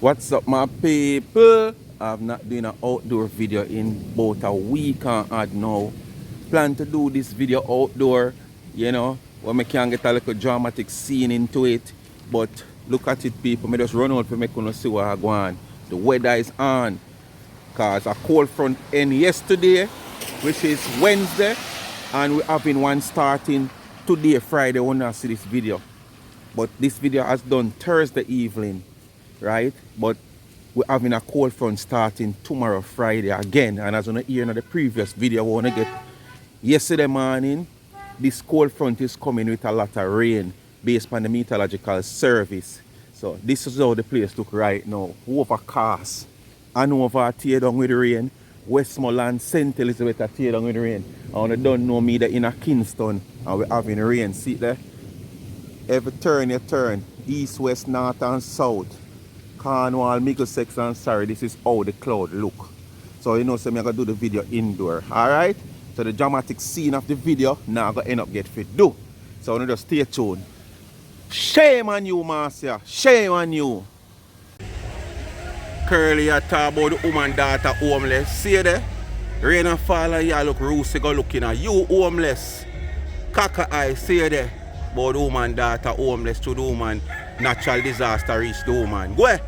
What's up, my people? I've not done an outdoor video in about a week and a half now. Plan to do this video outdoor, you know, where I can get a little dramatic scene into it. But look at it, people. I just run out to make you see what I go on. The weather is on. Cause a cold front end yesterday, which is Wednesday, and we're having one starting today, Friday, when I see this video. But this video has done Thursday evening, right? But we're having a cold front starting tomorrow, Friday again. And as you hear in the previous video, I want to get yesterday morning, this cold front is coming with a lot of rain based on the meteorological service. So this is how the place look right now. Overcast. Hanover tear down with the rain. Westmoreland, St. Elizabeth are tear down with the rain. And you don't know me, they're in a Kingston and we're having rain. See there? Every turn you turn, east, west, north and south, Cornwall, Middlesex and Surrey, this is how the cloud look. So you know, so I'm going to do the video indoor, alright? So the dramatic scene of the video, now I'm going to end up get fit do. So you just stay tuned. Shame on you, Marcia, shame on you. Curly, I talk about the woman daughter homeless, see there? Rain and fall and you look rosy go looking at you homeless. Cocker eye, see there? About the woman daughter homeless to the woman, natural disaster reach the woman. Go ahead.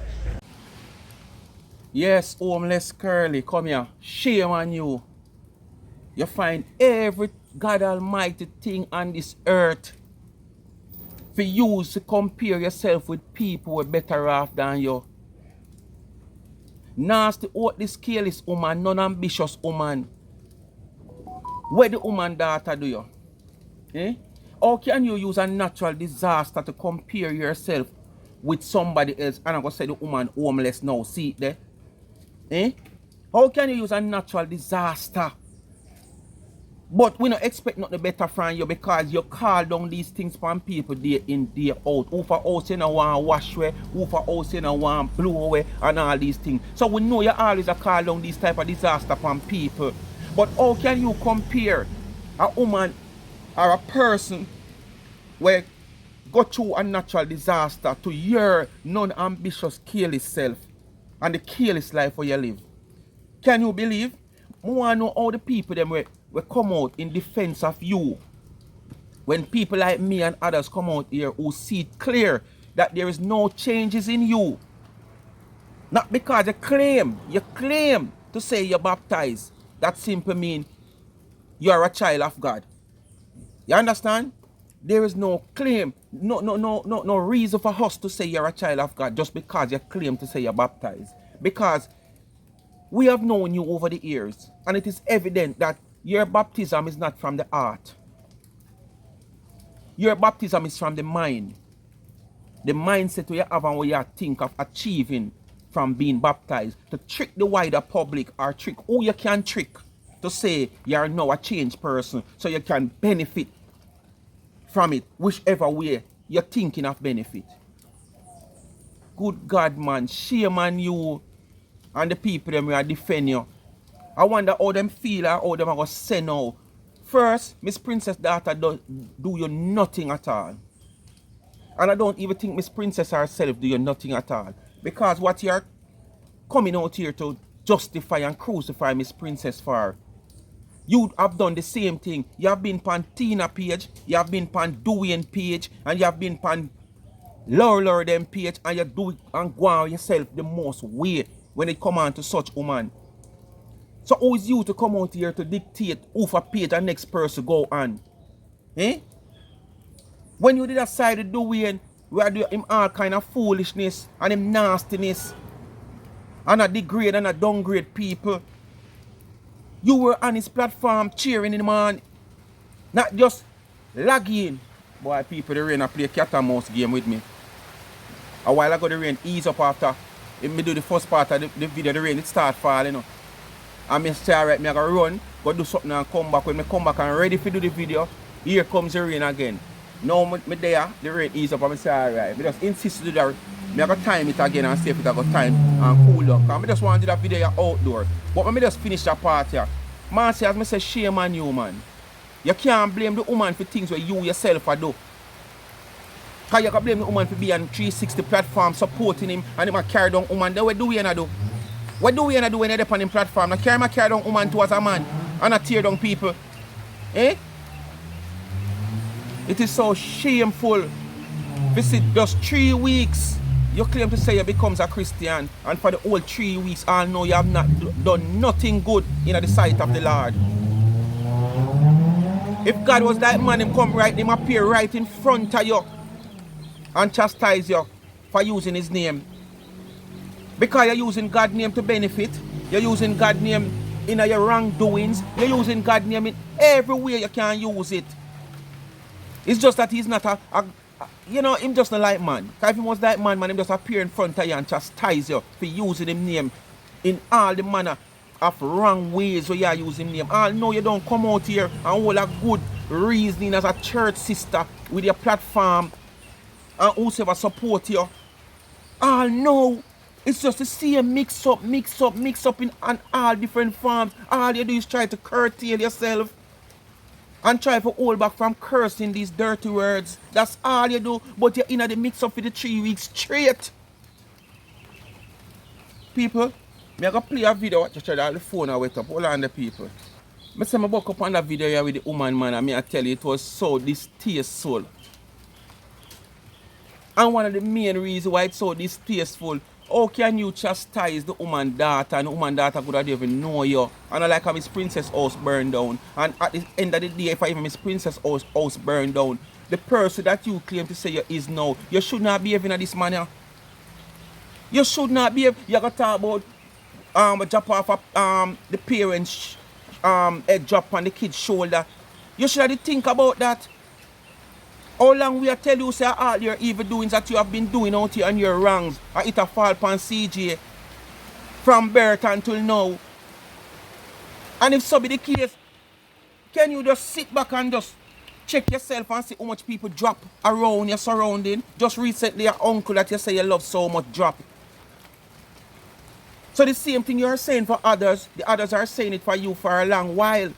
Yes, homeless Curly, come here. Shame on you. You find every God Almighty thing on this earth for you to compare yourself with people who are better off than you. Nasty, this careless woman, non-ambitious woman. Where the woman daughter do you? Eh? How can you use a natural disaster to compare yourself with somebody else? And I'm going to say the woman homeless now. See it there? Eh? How can you use a natural disaster? But we don't expect nothing better from you because you call down these things from people day in, day out. Who for house you don't want wash away, who for house you don't want blow away, and all these things. So we know you always call down these type of disaster from people. But how can you compare a woman or a person where go through a natural disaster to your non-ambitious, careless self and the careless life where you live? Can you believe? I want to know how the people them will come out in defense of you. When people like me and others come out here who see it clear that there is no changes in you. Not because you claim to say you're baptized. That simply means you're a child of God. You understand? There is no claim, no reason for us to say you're a child of God just because you claim to say you're baptized. Because we have known you over the years, and it is evident that your baptism is not from the heart. Your baptism is from the mind. The mindset where you have and where you think of achieving from being baptized to trick the wider public or trick who you can trick to say you are now a changed person so you can benefit from it, whichever way you're thinking of benefit. Good God, man, shame on you and the people them will defend you. I wonder how them feel or how them are going to say now. First, Miss Princess daughter do you nothing at all. And I don't even think Miss Princess herself do you nothing at all. Because what you're coming out here to justify and crucify Miss Princess for, you have done the same thing. You have been on Tina page, you have been on Dwayne page, and you have been on Laura them page, and you do it and go on yourself the most way when it come on to such woman. So who is you to come out here to dictate who for page the next person go on? Eh? When you did that side of Dwayne, where do him all kind of foolishness and him nastiness and a degrade and a downgrade people, you were on his platform cheering him on, not just lagging. Boy, people, the rain a play cat and mouse game with me. A while ago the rain ease up after me do the first part of the video, the rain it start falling. You know. And I say, alright, I go run, go do something and come back. When I come back and ready to do the video, here comes the rain again. Now me there, the rain ease up and I say, alright. I just insist to do that. I go time it again and see if it got time and cool down. Because I just want to do that video outdoor. But I just finish that part here. Marcia, as I say, shame on you, man. You can't blame the woman for things where you yourself do. Because you can blame the woman for being on 360 platform supporting him and him a carry down woman. Then what do we do? What do we do when you're on him platform? I carry down woman towards a man and I tear down people. Eh? It is so shameful. Visit just 3 weeks. You claim to say you becomes a Christian, and for the whole 3 weeks, I know you have not done nothing good in the sight of the Lord. If God was that man, him come right, him appear right in front of you and chastise you for using his name. Because you're using God's name to benefit, you're using God's name in your wrongdoings, you're using God's name in every way you can use it. It's just that he's not you know, him just not like man. Because if he was like man, him just appear in front of you and chastise you for using him name in all the manner of wrong ways where you are using him name. All know you don't come out here and hold a good reasoning as a church sister with your platform and whosoever support you. All know it's just the same mix up in all different forms. All you do is try to curtail yourself and try to hold back from cursing these dirty words. That's all you do, but you're in the mix up for the 3 weeks straight. People, I'm going to play a video. Watch the phone I wait up. Hold on the people. I say I buck up on that video here with the woman, man, and I tell you it was so distasteful. And one of the main reasons why it's so distasteful, how can you chastise the woman daughter and the woman daughter could have even know you? And I like how Miss Princess house burned down. And at the end of the day, if I even Miss Princess house burned down, the person that you claim to say you is now, you should not be having this manner. You should not be. You're going to talk about drop off the parents' head drop on the kid's shoulder. You should have to think about that. How long we tell you say all your evil doings that you have been doing out here and your wrongs and it a fall upon CJ from birth until now. And if so be the case, can you just sit back and just check yourself and see how much people drop around your surrounding? Just recently your uncle that you say you love so much drop. So the same thing you are saying for others, the others are saying it for you for a long while.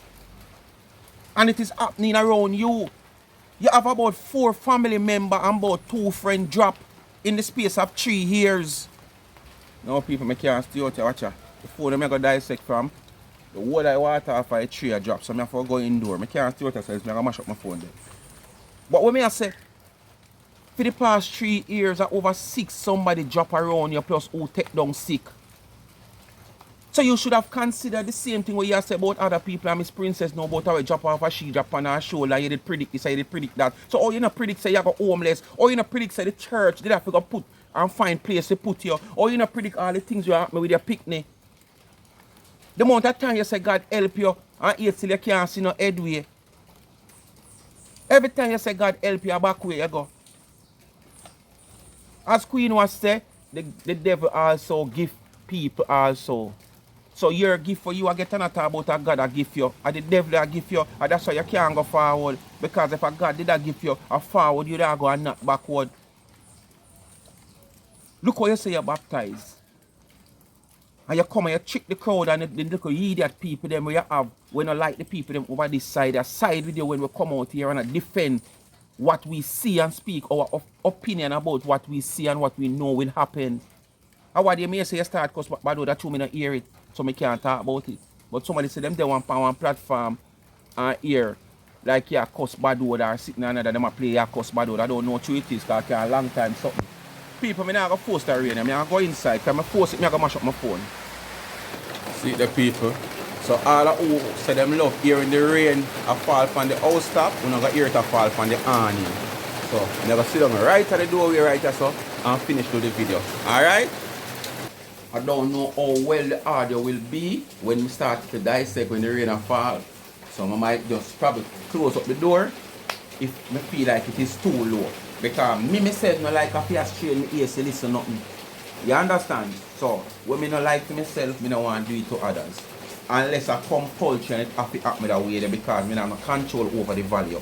And it is happening around you. You have about 4 family members and about 2 friends drop in the space of 3 years. Now people, I can't stay out here, watch out. The phone I'm going to dissect from, the water I water off a tree drop, so I have to go indoor. I can't stay out here, so I'm going to mash up my phone there. But what I say, for the past 3 years, over 6 somebody drop around you plus who take down sick. So you should have considered the same thing what you say about other people and Miss Princess know about how drop off a she drop on her shoulder. You did predict this, you did predict that. So all you not predict say you go homeless, or you not predict say the church did have to go put and find place to put you, or you not predict all the things you happen with your picnic. The amount of time you say God help you and eat till you can't see no headway. Every time you say God help you, back where you go. As Queen was say, the devil also give people also. So your gift for you, I get another about a God I give you, and the devil I give you, and that's why you can't go forward. Because if a God did I give you a forward, you don't go and not backward. Look how you say you're baptized. And you come and you trick the crowd and the little idiot people them where you have, when you like the people them over this side, they side with you when we come out here and defend what we see and speak our opinion about what we see and what we know will happen. And what they may say you start because bad that you may not hear it. So I can't talk about it. But somebody say them they want on one platform and hear like you cuss bad word or sitting another them a play you cuss bad word. I don't know what it is because a long time something. People me not go force the rain, I go inside because I force it, I go mash up my phone. See the people. So all of who say them love hearing the rain a fall from the house top, we're not gonna hear it a fall from the awning. So I'm gonna sit down right at the doorway right there so and finish with the video. Alright? I don't know how well the audio will be when we start to dissect when the rain fall. So I might just probably close up the door if I feel like it is too low. Because me myself not like a PS3 in my ears to listen nothing. You understand? So when I not like to myself, I don't want to do it to others. Unless I compulsion it have to happen that way because I have no control over the volume.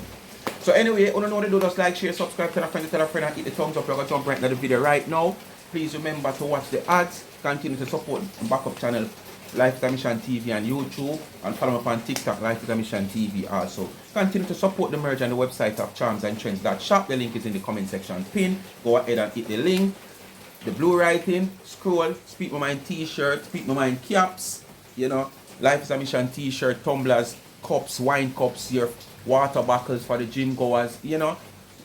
So anyway, you don't know what to do, just like, share, subscribe, tell a friend, and hit the thumbs up. You're going to jump right into the video right now. Please remember to watch the ads, continue to support the backup channel Life is a Mission TV on YouTube, and follow me up on TikTok, Life is a Mission TV also. Continue to support the merge on the website of charmsandtrends.shop. The link is in the comment section pin. Go ahead and hit the link. The blue writing, scroll, Speak My Mind t-shirt, Speak My Mind caps, you know, Life is a Mission t-shirt, tumblers, cups, wine cups, your water bottles for the gym goers, you know,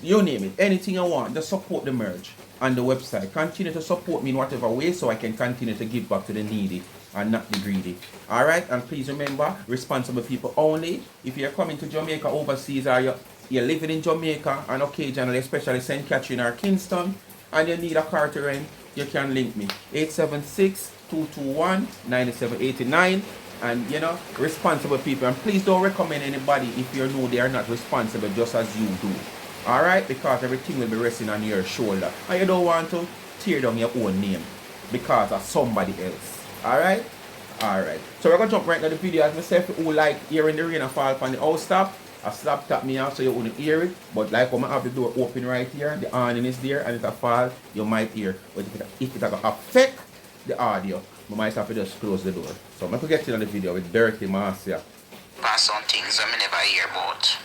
you name it, anything you want, just support the merge on the website. Continue to support me in whatever way so I can continue to give back to the needy and not the greedy. Alright, and please remember, responsible people only. If you're coming to Jamaica overseas or you're living in Jamaica and occasionally, especially St. Catherine or Kingston, and you need a car to rent, you can link me. 876-221-9789. And you know, responsible people. And please don't recommend anybody if you know they are not responsible just as you do. Alright? Because everything will be resting on your shoulder. And you don't want to tear down your own name because of somebody else. Alright? Alright. So we're going to jump right into the video. As myself who like hearing the rain fall upon the house top, I slap tap me out so you wouldn't hear it. But like when I have the door open right here, the awning is there and if it fall, you might hear. But if it affect the audio, we might have to just close the door. So I'm going to get to the video with dirty Marcia. Pass on things I never hear about.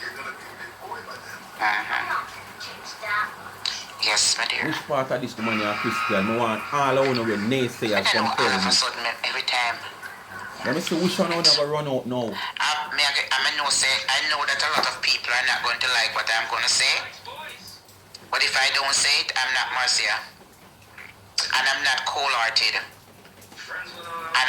Yes, my dear. Which part of this woman are Christian? I want all I want to be naysayers from all of a sudden, every time. Let me see which one I want to run out now. I know that a lot of people are not going to like what I'm going to say. But if I don't say it, I'm not Marcia. And I'm not cold-hearted. And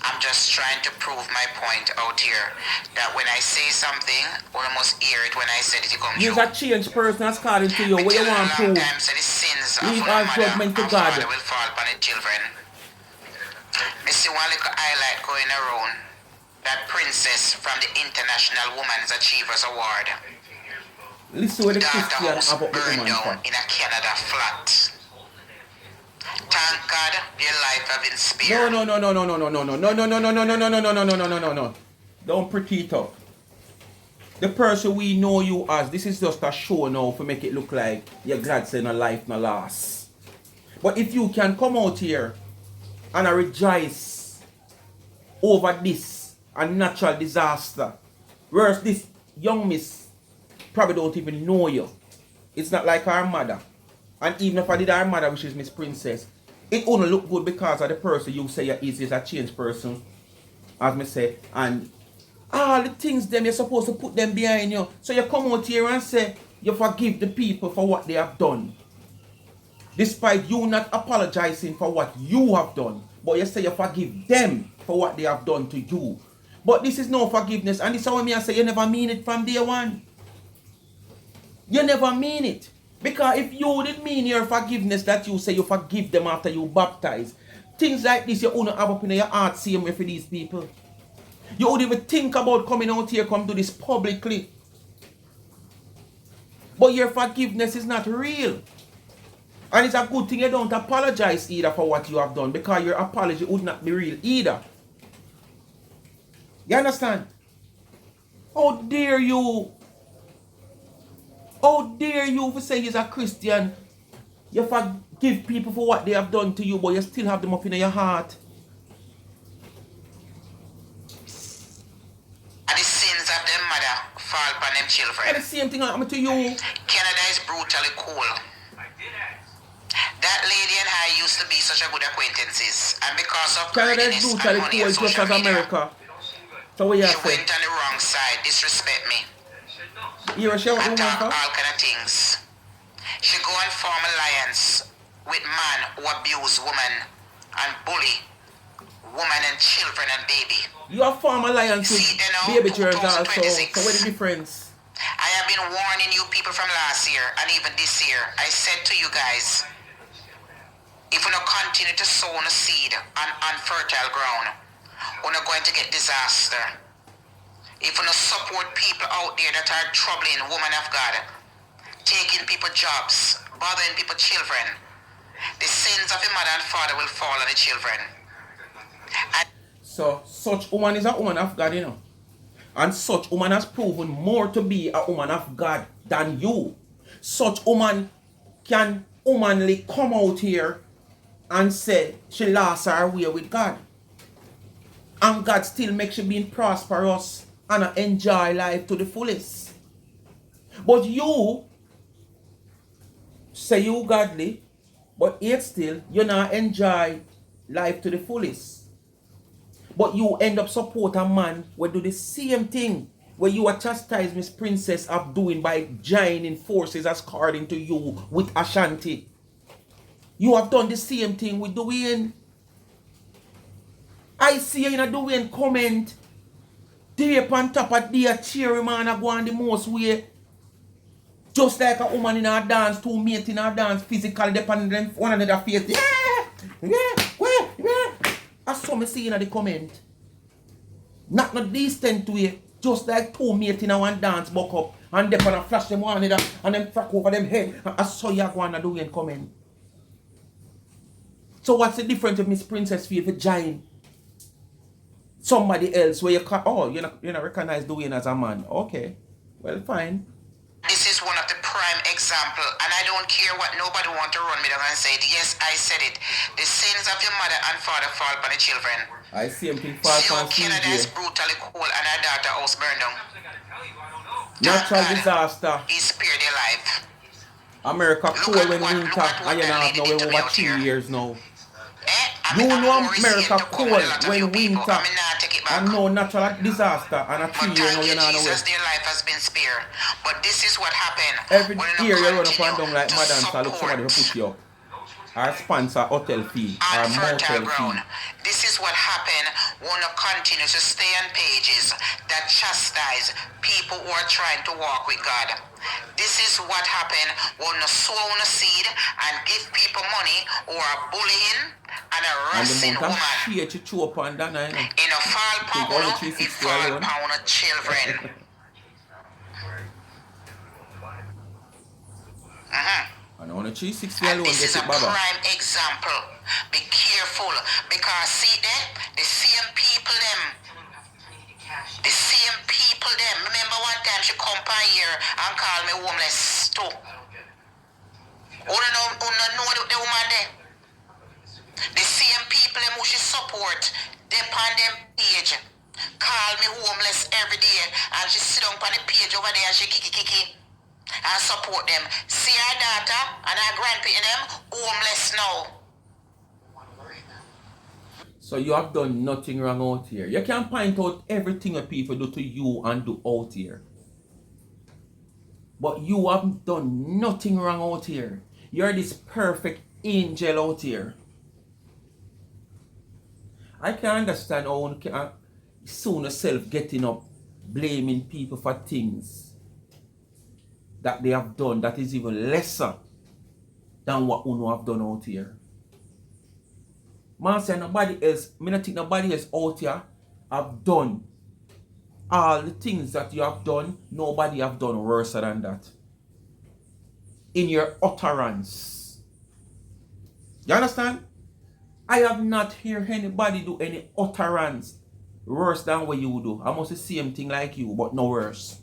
I'm just trying to prove my point out here. That when I say something, one must hear it when I said it, it comes true. You're a changed person that's calling to you. What you want to prove? Leave all judgment to God. Will fall upon the children. I see one little highlight going around. That princess from the International Women's Achievers Award. Listen to the Christian about the burned woman down in a Canada flat. Thank God your life have been spared. No. Don't pretty it up. The person we know you as, this is just a show now to make it look like you're glad saying a life no loss. But if you can come out here and I rejoice over this a natural disaster, whereas this young miss probably don't even know you. It's not like our mother. And even if I did our mother, which is Miss Princess, it only look good because of the person you say is a changed person, as me say, and all the things them you're supposed to put them behind you. So you come out here and say you forgive the people for what they have done. Despite you not apologizing for what you have done, but you say you forgive them for what they have done to you. But this is no forgiveness, and this is how I say you never mean it from day one. You never mean it. Because if you didn't mean your forgiveness that you say you forgive them after you baptize, things like this you wouldn't have up in your heart same way for these people. You wouldn't even think about coming out here, come do this publicly. But your forgiveness is not real. And it's a good thing you don't apologize either for what you have done, because your apology would not be real either. You understand? How dare you? How dare you for say you're a Christian? You forgive people for what they have done to you, but you still have them up in your heart. And the sins of them mother fall upon them children. And the same thing happened to you. Canada is brutally cool. That lady and I used to be such a good acquaintances, and because of Canada is brutally cool just as America. So what you she went on the wrong side, disrespect me. You're a show and talk all kind of things. She go and form alliance with man who abuse women and bully women and children and baby. You have form alliance with baby girls also. So what's the difference? I have been warning you people from last year and even this year. I said to you guys, if we don't continue to sow the seed on unfertile ground, we're not going to get disaster. If we don't support people out there that are troubling women of God, taking people jobs, bothering people children, the sins of the mother and father will fall on the children. And so such woman is a woman of God, you know. And such woman has proven more to be a woman of God than you. Such woman can humanly come out here and said she lost her way with God. And God still makes she being prosperous and enjoy life to the fullest. But you say you godly, but yet still you not enjoy life to the fullest. But you end up support a man who do the same thing where you are chastised Miss Princess of doing by joining forces as according to you with Ashanti. You have done the same thing with Dwayne. I see you in Dwayne comment. They up on top of their cheering man are going the most way. Just like a woman in a dance, two mates in a dance, physically depending on one another face. Yeah. I saw me see in the comment. Not no decent way. Just like two mates in a one dance buck up and they gonna flash them one another and then frack over them head. I saw you going to do and comment. So what's the difference if Miss Princess feel for giant? Somebody else where you can, you not recognize Dwayne as a man. Okay. Well, fine. This is one of the prime example, and I don't care what nobody want to run me down and say it. Yes, I said it. The sins of your mother and father fall upon the children. I see him think fall upon Canada is brutally cold and her daughter house burned down. Natural disaster. He spared their life. America cold when winter and you not have no way over 3 years now. You know America cold when winter and no natural disaster and a 3 year now you not know where. Their life has been spared. But this is what happened. Every year you run up and down like madam so look somebody will put you up. Or sponsor hotel fee or motel fee. This is what happened when you continue to stay on pages that chastise people who are trying to walk with God. This is what happened when you sow on a seed and give people money or are bullying and harassing woman. In a fall pound, it fall pound of children. And on a 360 and alone, this is a Baba. prime example. Be careful, because see them, the same people them. Remember one time she come by here and call me homeless too. Who know the woman there? The same people them who she support, they on them page. Call me homeless every day, and she sit down on the page over there and she kiki. And support them. See our daughter and our grandparents them homeless now. So you have done nothing wrong out here. You can point out everything that people do to you and do out here. But you haven't done nothing wrong out here. You're this perfect angel out here. I can understand how one can soon yourself getting up blaming people for things that they have done that is even lesser than what Uno have done out here. Marcia, nobody else, I don't think nobody else out here have done all the things that you have done. Nobody have done worse than that. In your utterance. You understand? I have not heard anybody do any utterance worse than what you do. I must the same thing like you, but no worse.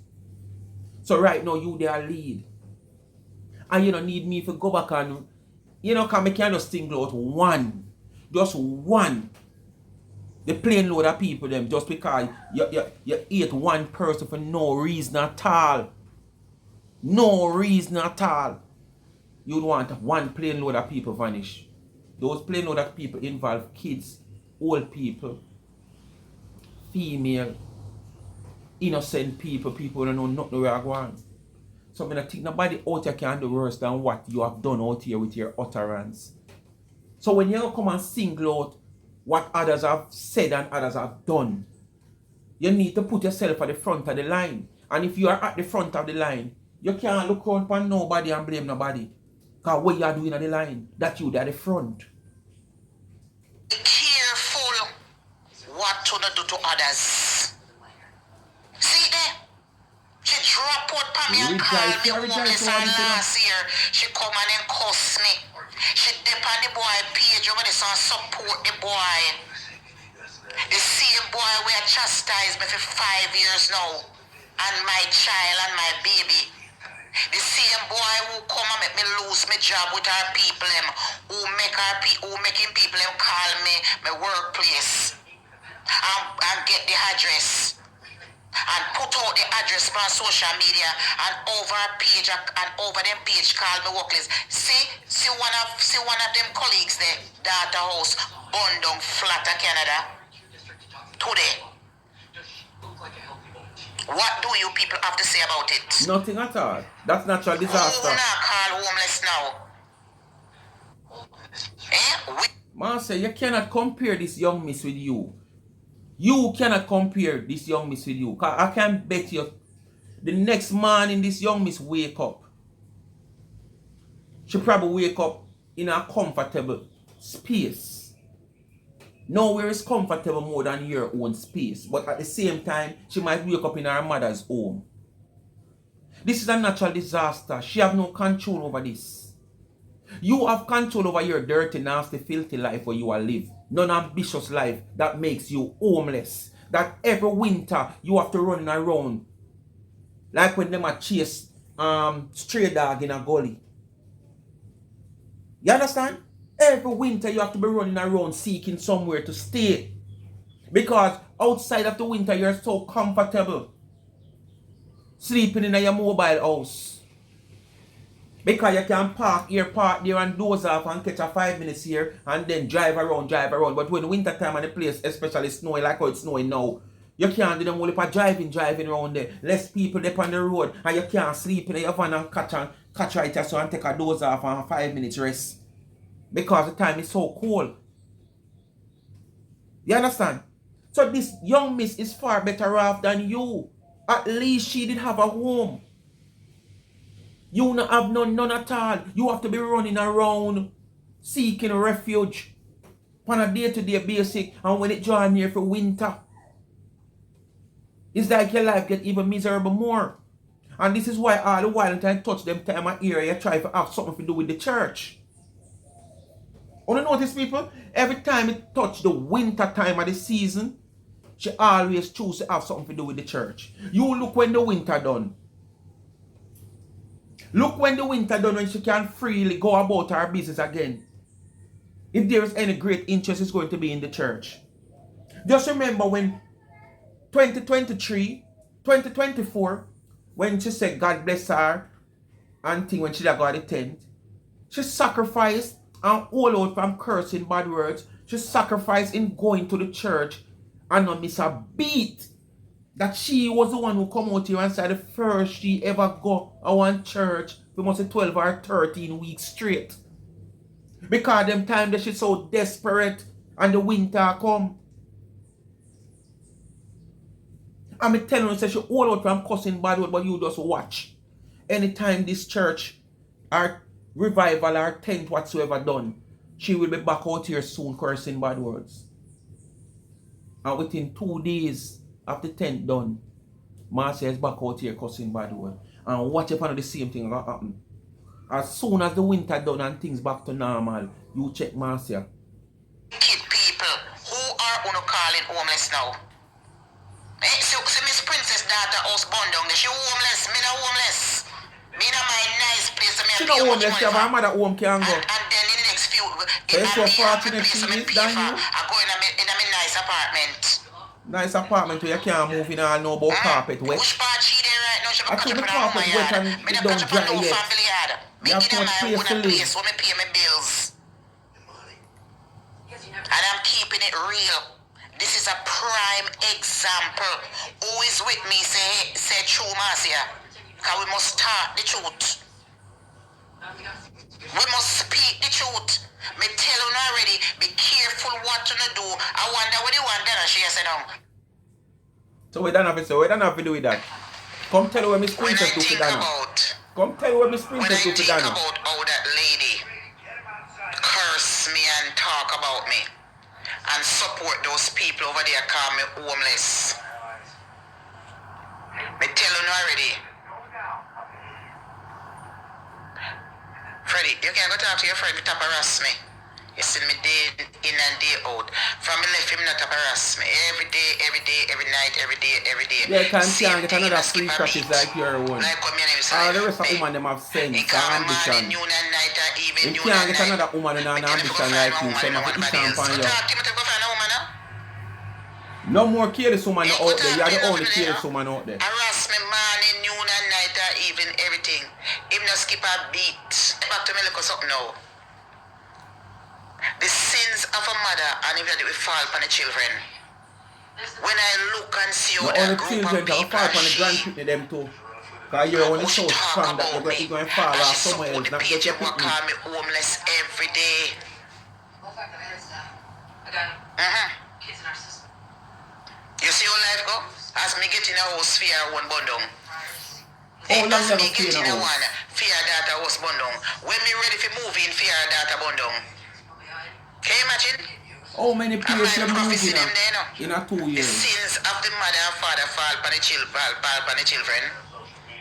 So right now, you there lead. And you don't need me to go back and, because I can just single out one. Just one. The plain load of people them just because you hate one person for no reason at all. No reason at all. You'd want one plain load of people vanish. Those plain load of people involve kids, old people, female, innocent people who don't know nothing where I go on. So I think nobody out here can do worse than what you have done out here with your utterance. So when you come and single out what others have said and others have done, you need to put yourself at the front of the line. And if you are at the front of the line, you can't look around for nobody and blame nobody. Because what you are doing at the line, that you are at the front. Be careful what to do to others. See there? She drop out for me and call me homeless, and last year she come and then cuss me. She dip on the boy page over this and support the boy. The same boy where chastised me for 5 years now. And my child and my baby. The same boy who come and make me lose my job with our people them, who making people them call me my workplace and get the address and put out the address on social media and over a page and over them page call me workplace. See one of them colleagues there, daughter house, burned down flat in Canada today. What do you people have to say about it? Nothing at all. That's natural disaster. Who not call homeless now? Marcia, you cannot compare this young miss with you. You cannot compare this young miss with you. Cause I can bet you the next morning this young miss wake up. She probably wake up in a comfortable space. Nowhere is comfortable more than your own space. But at the same time, she might wake up in her mother's home. This is a natural disaster. She have no control over this. You have control over your dirty, nasty, filthy life where you are live. Non-ambitious life that makes you homeless. That every winter you have to run around. Like when them a chase stray dog in a gully. You understand? Every winter you have to be running around seeking somewhere to stay. Because outside of the winter you're so comfortable. Sleeping in your mobile house. Because you can park here, park there and doze off and catch a 5 minutes here and then drive around. But when winter time and the place especially snowing like how it's snowing now, you can't do them only for driving around there. Less people there on the road and you can't sleep in your van and catch right here so and take a doze off and 5 minutes rest. Because the time is so cold. You understand? So this young miss is far better off than you. At least she did have a home. You not have none at all. You have to be running around seeking refuge on a day-to-day basis, and when it draws near for winter, it's like your life get even miserable more. And this is why all the while until I touch them time of year, you try to have something to do with the church. Want to notice, people? Every time it touch the winter time of the season, she always choose to have something to do with the church. You look when the winter done. Look when the winter done, when she can freely go about her business again. If there is any great interest, it's going to be in the church. Just remember when 2024, when she said God bless her, and thing when she got the tent, she sacrificed and all out from cursing bad words. She sacrificed in going to the church and not miss a beat. That she was the one who come out here and said the first she ever go to one church for must say 12 or 13 weeks straight. Because them time that she's so desperate and the winter come. And me telling you, say she all out from cussing bad word, but you just watch. Anytime this church or revival or tent whatsoever done, she will be back out here soon cursing bad words. And within 2 days after the tent done, Marcia is back out here cussing bad words. And watch if the same thing will happen. As soon as the winter done and things back to normal, you check Marcia. Kid people, who are calling homeless now? So Miss Princess daughter house burned down there. She homeless, me not homeless. Me not my nice place. She not homeless, she have her mother home can go. And then in the next few, if so fortunate she is than you. I go in a nice apartment. Nice apartment where you can't move in and know about carpet wet. Which part she there right now? She I told the carpet wet and it don't dry yet. Me You have give them to my own place to live. place where me pay my bills. And I'm keeping it real. This is a prime example. Who is with me say true, Marcia? Because we must talk the truth. We must speak the truth. Me tell you already, be careful what you do. I wonder what you want done and she said no. So we don't have to say, we don't have to do with that. Come tell her where Miss Princess do for Dana. Come tell her where Miss Princess do for Dana. When I think about how that lady curse me and talk about me and support those people over there call me homeless. Me tell you already. Freddie, you can't go talk to your friend to harass me. You see me day in and day out. From me left him not to harass me. Every day, every night, every day. Yeah, you can't Same get thing, another skip free a crotches beat. like your own. Like what me name is All the life. rest of women them have He sense call and me morning, ambition. noon and night, and even You noon can't and get night. another woman with an Me tell him to go ambition find like one you, woman so and I'm one going to body itch else. on Go you. talk to him to go find a woman now. No more careless woman You out go there. talk You're to the him only now. careless woman out there. Harass me morning, noon and night, and even everything. Him not skip a beat. Back to me look something now. The sins of a mother and even that will fall upon the children. When I look and see how Not only that group children of can people fall and upon the she, grandchildren them too. Because you're only who she so talk strong that about me, you're going to fall and off she somewhere support else, the not page just your and what picnic. call me homeless every day. You see how life go? As me get in a house, fear one bundle. How long As you me ever stay get in in a a house? one, fear that I was bundle. When me ready for move in, fear that I bundle. Can you imagine? How many And my places you move prophecy them there, no? in a 2 The years? sins of the mother and father fall upon the children.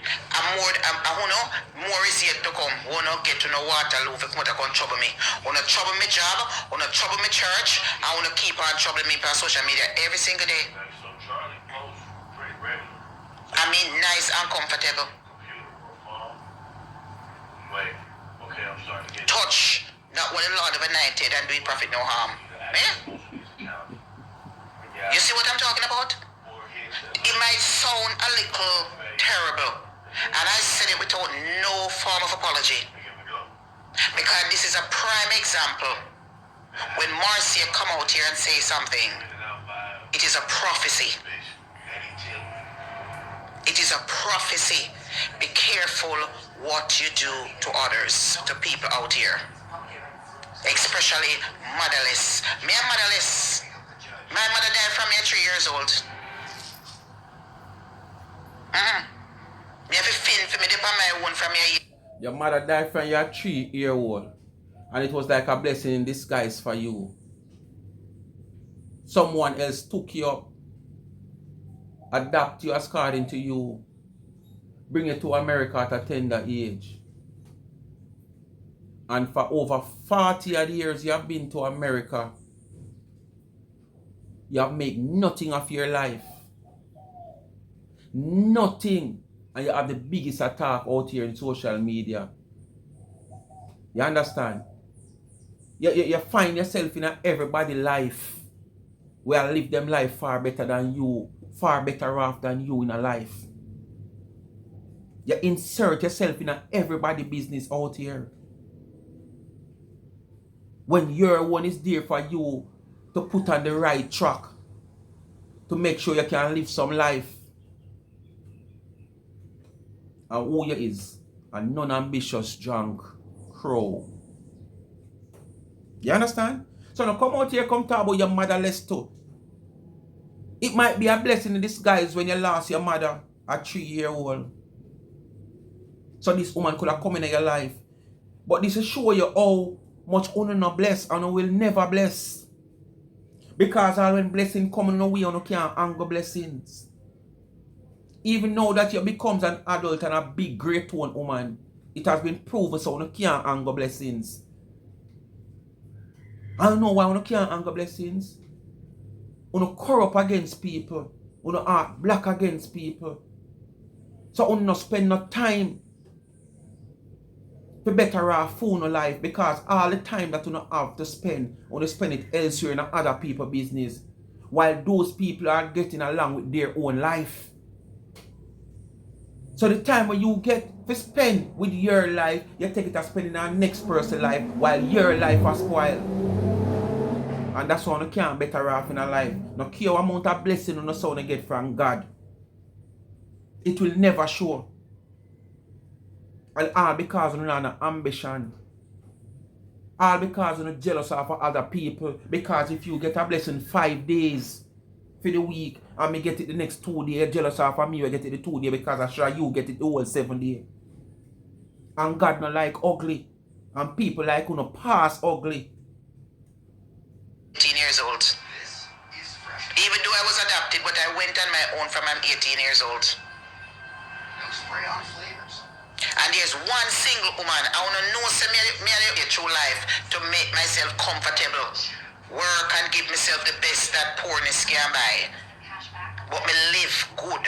And more is yet to come. Who not get to no Waterloo if come to trouble me. Who not trouble me job, who not trouble me church, and who not keep on troubling me on social media every single day. I mean nice and comfortable. Touch, not what the Lord of anointed and do it profit no harm. Eh? You see what I'm talking about? It might sound a little terrible. And I said it without no form of apology. Because this is a prime example. When Marcia come out here and say something, it is a prophecy. It is a prophecy. Be careful what you do to others, to people out here. Especially motherless. Me am motherless. My mother died from me at 3 years old. Me have a fin for me dip on my own from your. Your mother died from your 3-year-old. And it was like a blessing in disguise for you. Someone else took you up, adapt you according to you, bring you to America at a tender age. And for over 40 odd years you have been to America. You have made nothing of your life. Nothing. And you have the biggest attack out here in social media. You understand? You find yourself in everybody's life where live them life far better than you, far better off than you in a life. You insert yourself in everybody's business out here. When your one is there for you to put on the right track, to make sure you can live some life. And who you is a non-ambitious drunk crow. You understand? So now come out here, come talk about your motherless too. It might be a blessing in disguise when you lost your mother at 3-year-old. So this woman could have come into your life. But this will show you how much honor not bless and will never bless. Because all when blessing coming away, you can't anger blessings. Even now that you becomes an adult and a big great one woman, it has been proven so you can't anger blessings. I don't know why you can't anger blessings. You corrupt against people. You act black against people. So you not spend no time to better off fool no life, because all the time that you not have to spend, you spend it elsewhere in other people's business. While those people are getting along with their own life. So the time when you get to spend with your life, you take it to spend in the next person's life while your life is spoiled. And that's why you can't better off in a life. No care what amount of blessing you no get from God. It will never show. And all because you have no ambition. All because you're jealous of other people. Because if you get a blessing 5 days for the week and me get it the next 2 days, you're jealous of me, you get it the 2 days because I'm sure you get it the whole 7 days. And God not like ugly. And people like you no pass ugly. 18 years old. Even though I was adopted, but I went on my own from I'm 18 years old. And there's one single woman, I want to know say me a true life to make myself comfortable. Work and give myself the best that poorness can buy. But me live good.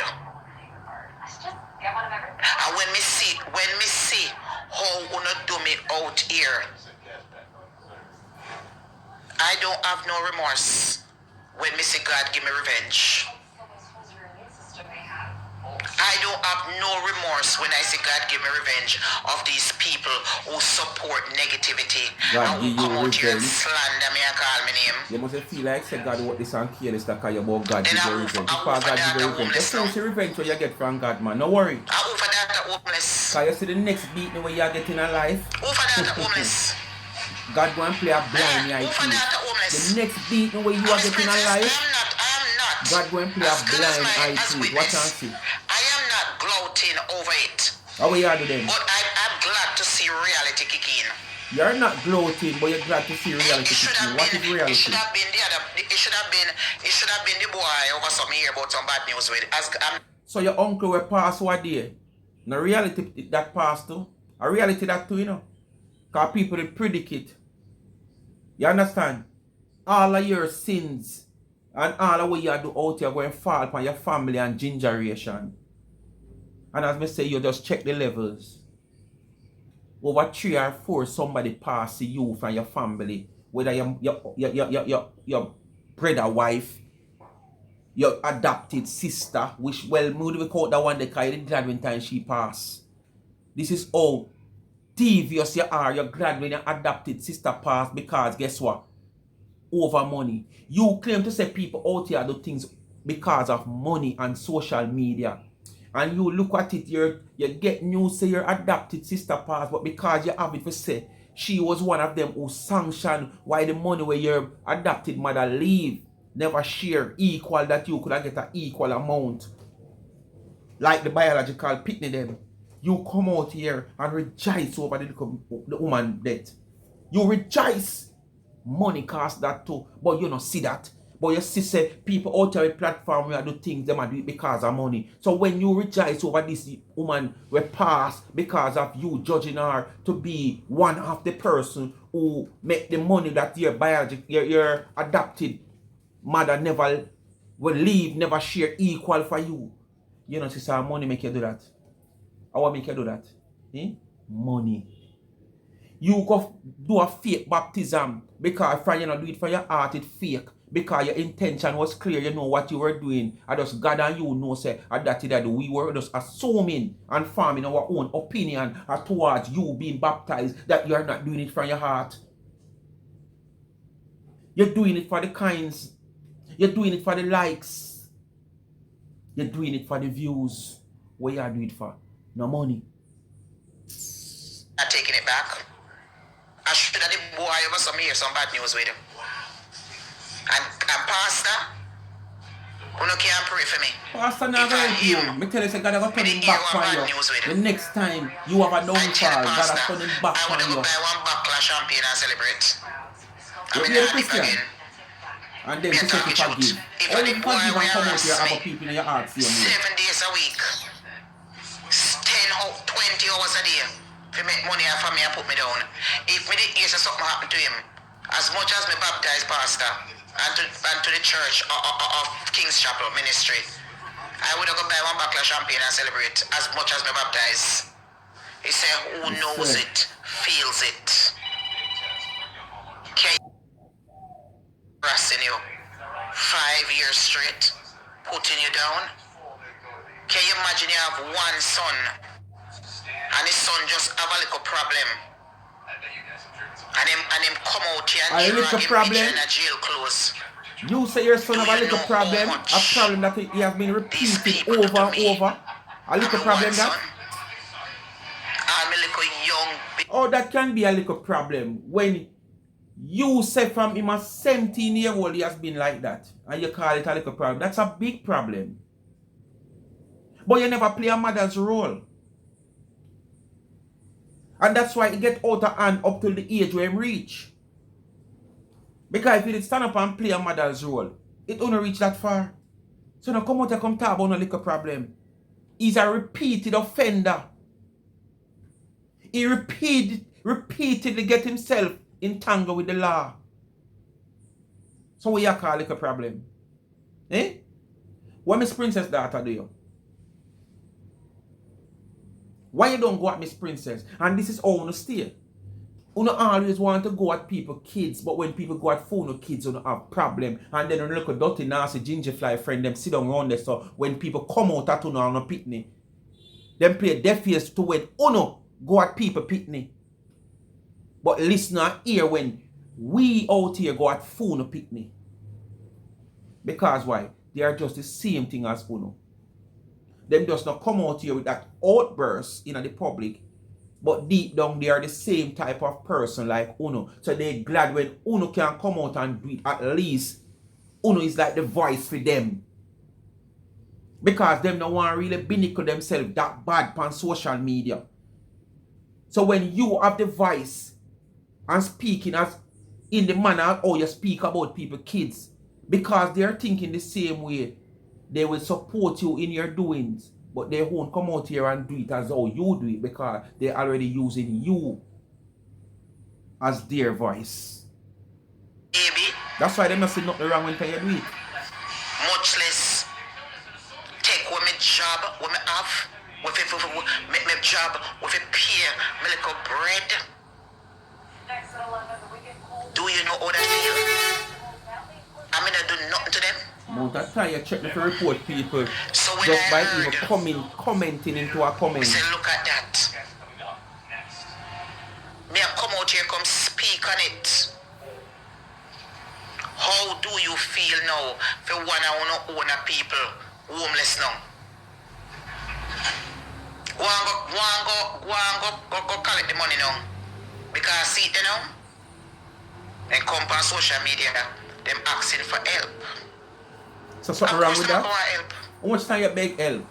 And when me see how una do me out here, I don't have no remorse when me see God give me revenge. I don't have no remorse when I see God give me revenge of these people who support negativity God and who give you come out here and revenge. slander me and call me name. You must feel like say God what this and careless that cause you about God Then give you I revenge. move Because for God that give you revenge. Just homeless say revenge what you get from God, man. No worry. I move for that homeless. Because you see the next beating where you are getting a life. Move for that homeless. God go and play a blind eye Move to for you. that homeless. The next beating where you are Miss getting a Princess, life. I am not. God go and play a As good as blind my eye as to it. Watch and witness. see. I am not gloating over it. How will you do then? But I'm glad to see reality kick in. You're not gloating, but you're glad to see reality It should kicking. have What been. is reality? It should have been the other. It should have been. It should have been the boy over some here about some bad news with. So your uncle will pass what day? No reality that pass too. A reality that too, you know. Because people will predict it. You understand? All of your sins and all of what you do out here going to fall upon your family and gingeration. And as me say, you just check the levels. Over 3 or 4 somebody pass you from your family. Whether your brother, wife, your adopted sister, which well mood we call that one the kind of glad when time she pass. This is how devious you are. You're glad when your adopted sister pass because guess what? Over money. You claim to say people out here do things because of money and social media. And you look at it, you get news say your adopted sister pass, but because you have it for say she was one of them who sanctioned why the money where your adopted mother leave never share equal that you could have get an equal amount. Like the biological pitney them. You come out here and rejoice over the woman death. You rejoice. Money cost that too. But you don't see that. But you see say people out there platform where do things them do it because of money. So when you rejoice over this woman we pass because of you judging her to be one of the person who make the money that your your adopted mother never will leave, never share equal for you. You know, sister, money make you do that. I want make you do that. Money. You go do a fake baptism because from you not do it for your heart, it's fake. Because your intention was clear, you know what you were doing. And just God and you know say that we were just assuming and forming our own opinion towards you being baptized that you are not doing it from your heart. You're doing it for the kinds. You're doing it for the likes. You're doing it for the views. What you are doing it for? No money. Not taking it back. I should have the boy over some here, some bad news with him. And Pastor, who can't pray for me. Pastor never help you. Me tell you, say God have turn him back for you. The next time you have a downfall, God have turn him back for you. I would buy one bottle of champagne and celebrate. You hear the Christian? And then to say to forgive. Only forgive and come out here and have people in your heart. 7 days a week. 20 hours a day. If make money for me and put me down. If me did hear something happen to him, as much as me baptized pastor and to the church of King's Chapel ministry, I would have go buy one bottle of champagne and celebrate as much as me baptized. He said, who knows it, feels it. Can you harassing you 5 years straight, putting you down? Can you imagine you have one son and his son just have a little problem? And him come out here and give a jail clothes. You say your son have a little problem, a problem that he has been repeated over and over. A little problem that? I'm a little young. Oh, that can be a little problem when you say from him a 17-year-old he has been like that and you call it a little problem. That's a big problem. But you never play a mother's role. And that's why it get out of hand up till the age where him reach. Because if you did stand up and play a mother's role, it only reach that far. So now come out and come talk about a little problem. He's a repeated offender. He repeatedly get himself entangled with the law. So what you call it a problem? Eh? What Miss Princess daughter do you? Why you don't go at Miss Princess? And this is how you stay. You always want to go at people kids, but when people go at phone kids, you have problem. And then you look at dirty, nasty, ginger fly friend, them sit down around there. So when people come out at you on a pitney, them play deaf ears to when you go at people pitney. But listen and hear when we out here go at phone pitney. Because why? They are just the same thing as Uno. Them just not come out here with that outburst in the public, but deep down they are the same type of person like Uno. So they're glad when Uno can come out and do it. At least Uno is like the voice for them. Because them don't want to really binnacle themselves that bad on social media. So when you have the voice and speaking as in the manner how you speak about people, kids, because they are thinking the same way, they will support you in your doings, but they won't come out here and do it as how you do it because they're already using you as their voice. Baby. That's why they must say nothing wrong when you do it. Much less take what my job, what I have, with my job, with a peer, my little bread. Do you know how that feel? I mean, I do nothing to them. Amount of time you check the report people So when just by I even commenting into a comment. say, look at that. Me I come out here, come speak on it. How do you feel now for one of our own people homeless now? Go collect the money now. Because see it now. And come on social media, them asking for help. So something wrong with that? Help. How much time you beg help?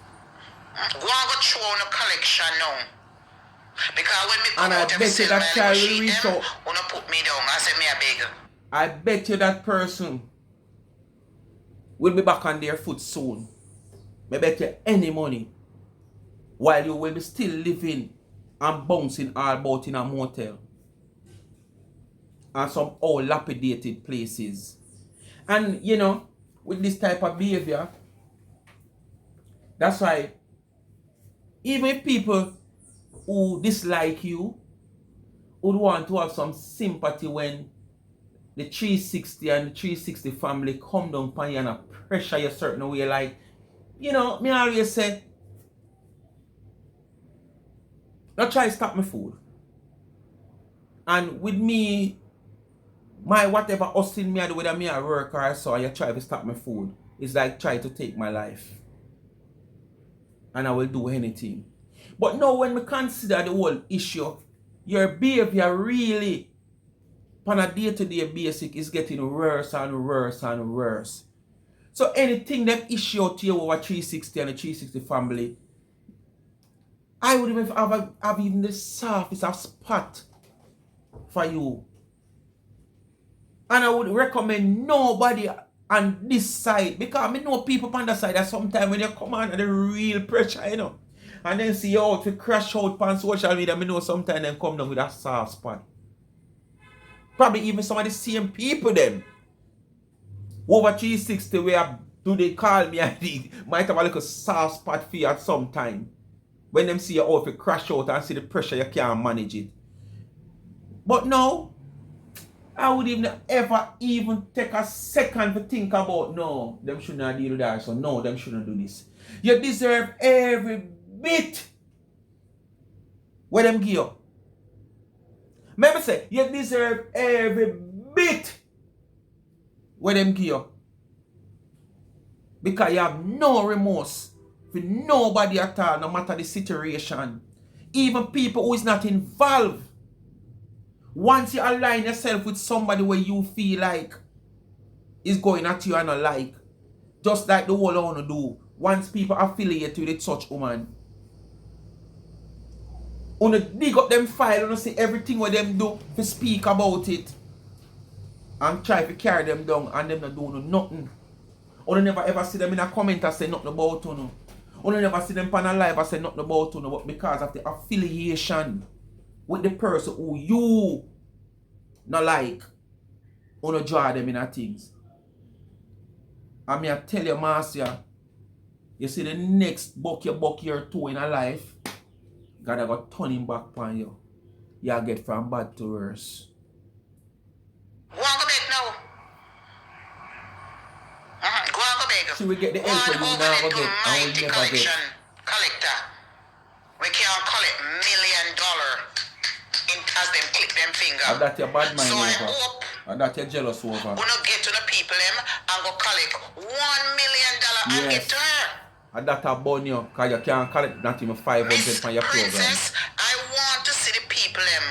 Go throw on a collection now. Because when me come And I out and bet you sell that my child sheet will reach them, out. wanna put me down and say me a beg. I bet you that person will be back on their foot soon. I bet you any money. While you will be still living and bouncing all about in a motel. And some old lapidated places. And you know, with this type of behavior, that's why even if people who dislike you would want to have some sympathy when the 360 and the 360 family come down upon you and pressure you a certain way, like, you know, me always say, don't try to stop my food. And with me, my whatever hustling me I do, whether me I work or so, you try to stop my food, it's like try to take my life. And I will do anything. But now when we consider the whole issue, your behavior really, on a day-to-day basis, is getting worse and worse and worse. So anything that issue to you over 360 and the 360 family, I would even have even the softest of spot for you. And I would recommend nobody on this side, because I know people on the side that sometimes when you come on the real pressure, you know, and then see you out to crash out on social media, I know sometimes them come down with a soft spot. Probably even some of the same people them over 360 where do they call me and they might have a little soft spot for you at some time. When them see you out to crash out and see the pressure, you can't manage it. But now, I would ever even take a second to think about, no, them should not deal with that, so no, them shouldn't do this. You deserve every bit what them give you. Remember say, you deserve every bit what them give you. Because you have no remorse for nobody at all, no matter the situation. Even people who is not involved. Once you align yourself with somebody where you feel like is going at you and not like, just like the whole I want to do, once people affiliate with such woman, wanna dig up them file, wanna see everything what them do to speak about it and try to carry them down and them not do nothing. Or never ever see them in a comment and say nothing about you. Or never see them on a live and say nothing about you, but because of the affiliation. with the person who you not like, or not draw them in a things. I mean, I tell you, Marcia, you see the next buck your toe in a life, God I got turning back on you. You get from bad to worse. Go on, go back now. Go on, go back. She will get the Go help on when you over now there go to get and will mighty never collection get. collector. We can't collect $1 million as them click them finger. And that your bad mind so I over. hope And that you're jealous over. we not get to the people them and go collect $1 million and give Yes. to her. And that a burn you, because you can't collect not even 500 Miss from your program. Princess, I want to see the people them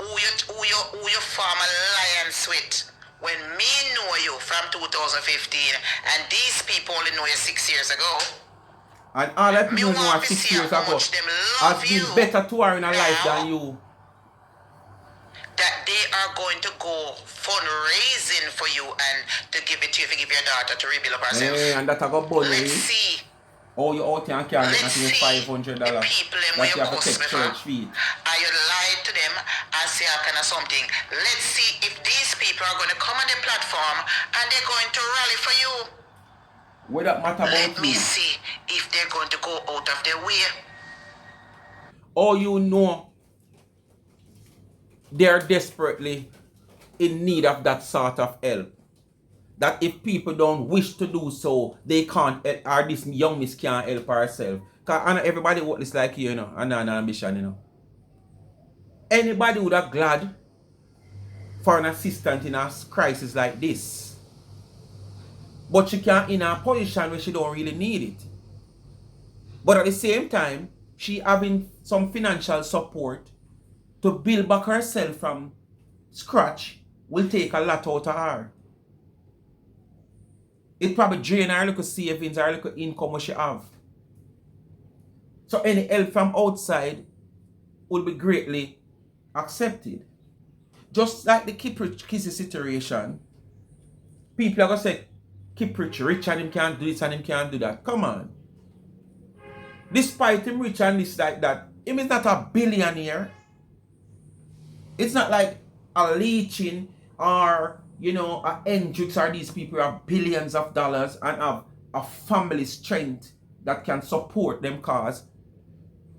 who you form alliance with. When me know you from 2015 and these people only know you 6 years ago. And all that Me people know want are to 6 see years how ago much them has love been you better to her in her life now. than you. That they are going to go fundraising for you and to give it to you, to give your daughter to rebuild up herself. And that I got burn Let's you. see. Oh, you out here and can't get Let's not even see $500. the people them where That you you have to cuss take before. church feet. And you lied to them and say all kind of something. Let's see if these people are going to come on the platform and they're going to rally for you. What that matter about Let me you? see if they're going to go out of their way. All you know, they are desperately in need of that sort of help. That if people don't wish to do so, they can't help, or this young miss can't help herself. Because I know everybody what is like you, and an ambition, Anybody would have glad for an assistant in a crisis like this. But she can't in a position where she don't really need it. But at the same time, she having some financial support to build back herself from scratch will take a lot out of her. It probably drain her little savings, her little income what she have. So any help from outside will be greatly accepted. Just like the Kiprich situation, people are going to say, Kiprich rich and him can't do this and him can't do that. Come on. Despite him rich and this like that, him is not a billionaire. It's not like a leeching or, a Hendrix or these people who have billions of dollars and have a family strength that can support them cause.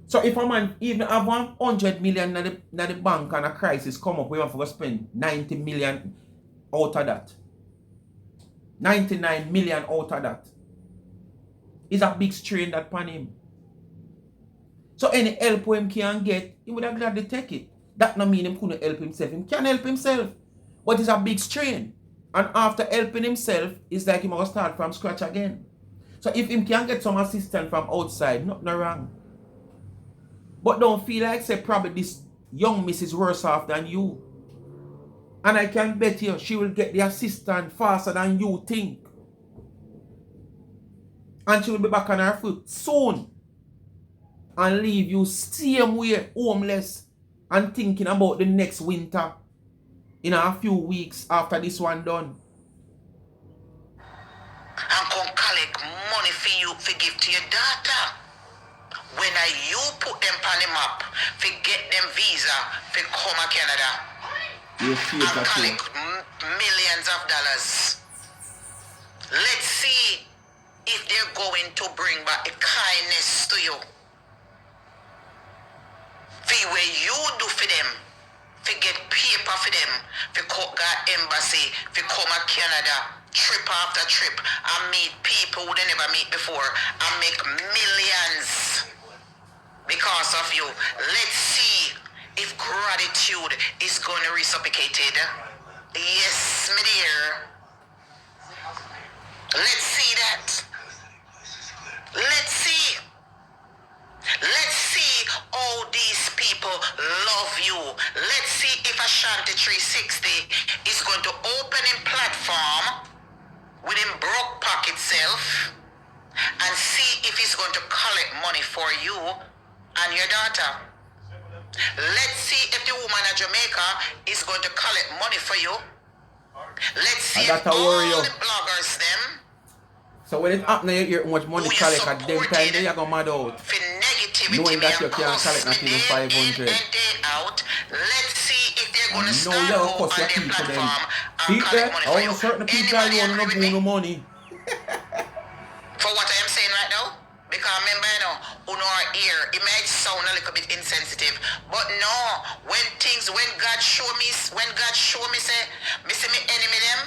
So if a man even have 100 million in the bank and a crisis come up, we have to spend 90 million out of that. 99 million out of that. It's a big strain that upon him. So any help him can get, he would have gladly take it. That no mean him couldn't help himself. He can help himself. But it's a big strain. And after helping himself, it's like he must start from scratch again. So if him can get some assistance from outside, nothing wrong. But don't feel like say probably this young miss is worse off than you. And I can bet you she will get the assistant faster than you think. And she will be back on her foot soon. And leave you same way, homeless, and thinking about the next winter in a few weeks after this one done. And come collect money for you to give to your daughter. When you put them on the map, to get them visa, to come to Canada, and collect millions of dollars. Let's see if they're going to bring back a kindness to you. For what you do for them, to get paper for them, to go to embassy, to come to Canada, trip after trip, and meet people who they never meet before, and make millions. Because of you. Let's see if gratitude is going to reciprocate. Yes, my dear. Let's see that. Let's see. Let's see how these people love you. Let's see if Ashanti 360 is going to open a platform with him broke pocket self and see if he's going to collect money for you and your daughter. Let's see if the woman in Jamaica is going to collect money for you. Let's see if all the bloggers them. So when it happens, you hear how much money collect at them time, they are going mad out. For negative negativity knowing me that you and can't cuss collect me not even day in 500. and day out. Let's see if they're gonna And know start you go cuss on your their people them. platform and See collect there? money I for want you. to certain people that Anybody you want to agree know with me no money. for what I am saying right now? Because remember, you know, who know our ear, it might sound a little bit insensitive, but no. When God show me, say me enemy them.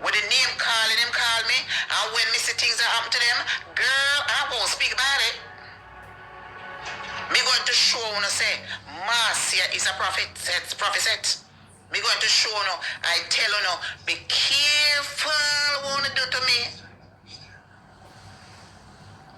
With the name calling him, call me, and when me see things that happen to them, girl, I won't speak about it. Me going to show you, say, Marcia is a prophet. Me going to show you, I tell you, be careful what you do to me.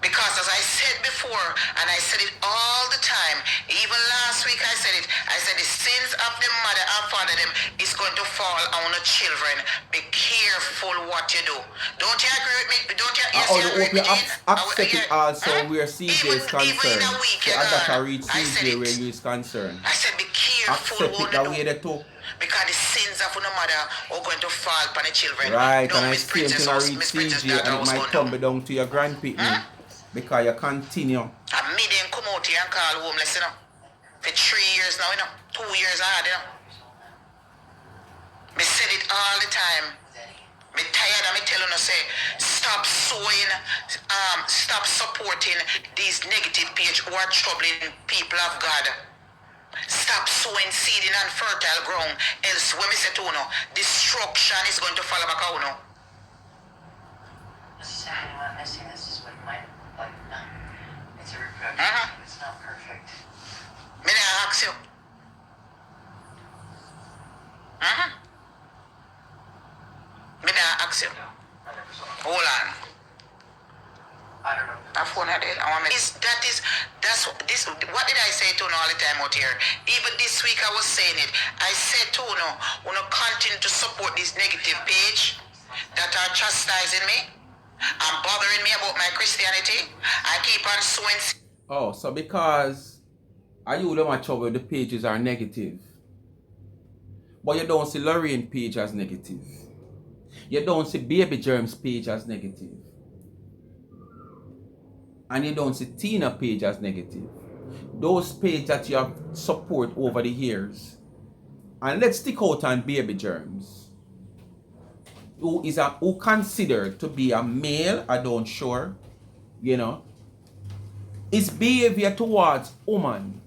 Because as I said before, and I said it all the time, even last week I said it, I said the sins of the mother and father them is going to fall on the children. Be careful what you do. Don't you agree with me? Don't you? Yes, you agree hope with you me, Jean? accept it also where CJ Even is in a concerned. week, Say you I got to gone. reach I said CJ where it. you is concerned. I said be careful Accept what it you that do. way there too. Because the sins of the mother are going to fall upon the children. Right, No, and I Miss same Princess thing I house, reach Miss Princess CJ daughter and it was might going down. tumble down to your grandpicnic because you continue. And me then come out here and call homeless, you know. For 3 years now, you know. 2 years hard, you know. Me said it all the time. Me tired of me telling you, say, stop sowing, stop supporting these negative page who are troubling people of God. Stop sowing seed in unfertile ground. Else, when me say to you, destruction is going to follow back on you. This is happening, I'm missing this is what my, like, it's a reproduction. It's not perfect. Me not ask you. Me not ask you. Hold on. I don't know. My phone had it. What did I say to you all the time out here? Even this week I was saying it. I said to you, continue to support this negative page that are chastising me and bothering me about my Christianity. I keep on sowing. Oh, so because are you don't trouble the pages are negative. But you don't see Lorraine page as negative. You don't see Baby Germs page as negative. And you don't see Tina page as negative. Those pages that you have support over the years. And let's stick out on Baby Germs. Who considered to be a male, I don't sure, you know. His behavior towards woman.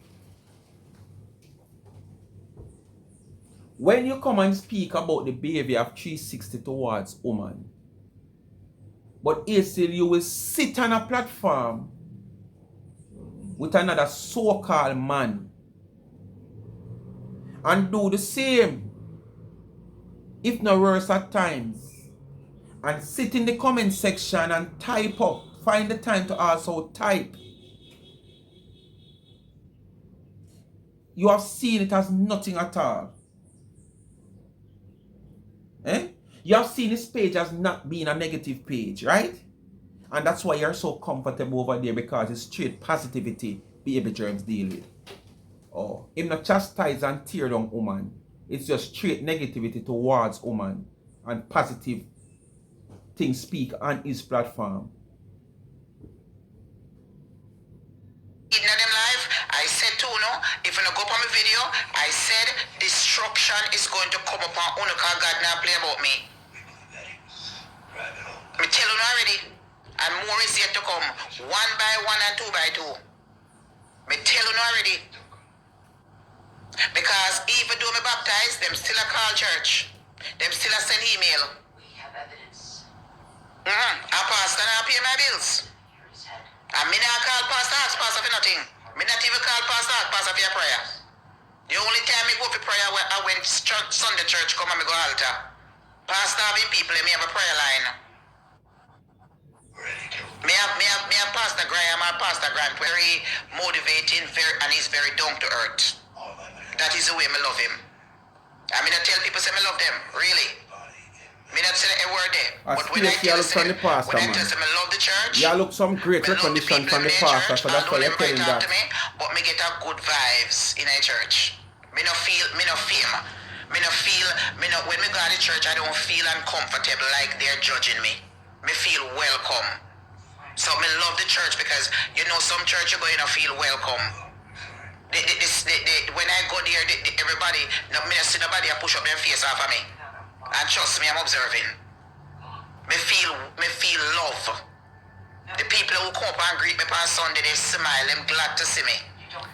When you come and speak about the behavior of 360 towards woman, but still you will sit on a platform with another so-called man and do the same, if not worse at times, and sit in the comment section and type up, find the time to also type. You have seen it as nothing at all. You have seen this page as not being a negative page, right? And that's why you're so comfortable over there, because it's straight positivity Baby Germs deal with. Oh, him not chastise and tear down woman. It's just straight negativity towards woman and positive things speak on his platform. In them life, I said to if you go up on my video, I said destruction is going to come upon Unuka. God now play about me. Me tell you already, and more is yet to come. 1 by 1 and 2 by 2. Me tell you already. Because even though me baptized, them still a call church. Them still a send email. We have evidence. A pastor not pay my bills. Here it is head. And me not call pastor, ask pastor for nothing. Me not even call pastor, ask pastor for your prayer. The only time me go for prayer when I went Sunday church, come and me go altar. Pastor having people, me have a prayer line. Me have Pastor Graham and Pastor Grant, very motivating, and he's very down to earth. That is the way me love him. I mean, I tell people say me love them, really. Me not say a word there. But when I tell them, I love the church, yeah, look some great recognition from the pastor, so that's why you're telling that. But me get a good vibes in a church. Me no feel, when me go to the church, I don't feel uncomfortable like they're judging me. Me feel welcome. So me love the church because you know some church you're going to feel welcome. When I go there, everybody, me see nobody push up their face off of me. And trust me, I'm observing. Me feel love. The people who come up and greet me on Sunday, they smile, them glad to see me.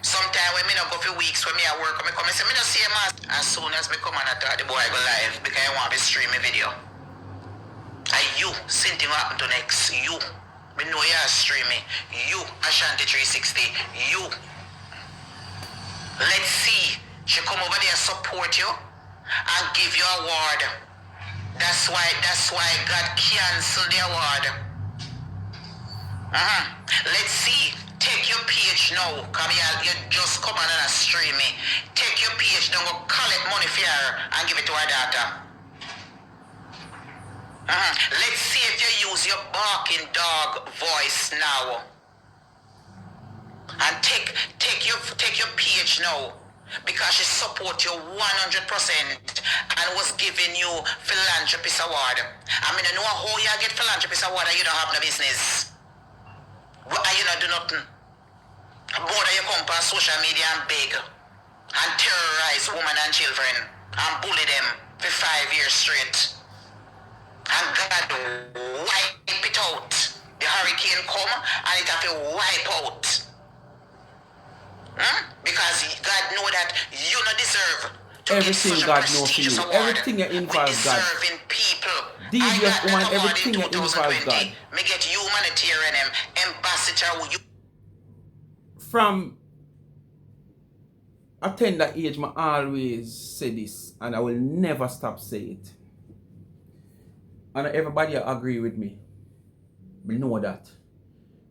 Sometimes when me not go for weeks, when me at work, when me come and say, me not see a mass. As soon as me come and I thought the boy go live, because I want to stream a video. And you, same thing happen to next. You, me know you're streaming. You, Ashanti 360. You. Let's see. She come over there support you and give you award. That's why God canceled the award. Let's see. Take your page now. Come here, you just come on and stream me. Take your page now, go collect money for her and give it to her daughter. Let's see if you use your barking dog voice now. And take your page now. Because she support you 100% and was giving you philanthropist award. I mean, I know how you get philanthropist award and you don't have no business. You not do nothing. Both of you come on social media and beg and terrorize women and children and bully them for 5 years straight. And God wipe it out. The hurricane come and it have to wipe out. Because God know that you not deserve to everything get God such a knows for you. prestigious award. Everything you involve God. Deserving people. Devious I got woman, that award everything in you involve 2020. God. Me get humanitarian ambassador. From a tender age, I always say this, and I will never stop saying it. And everybody agree with me. We know that.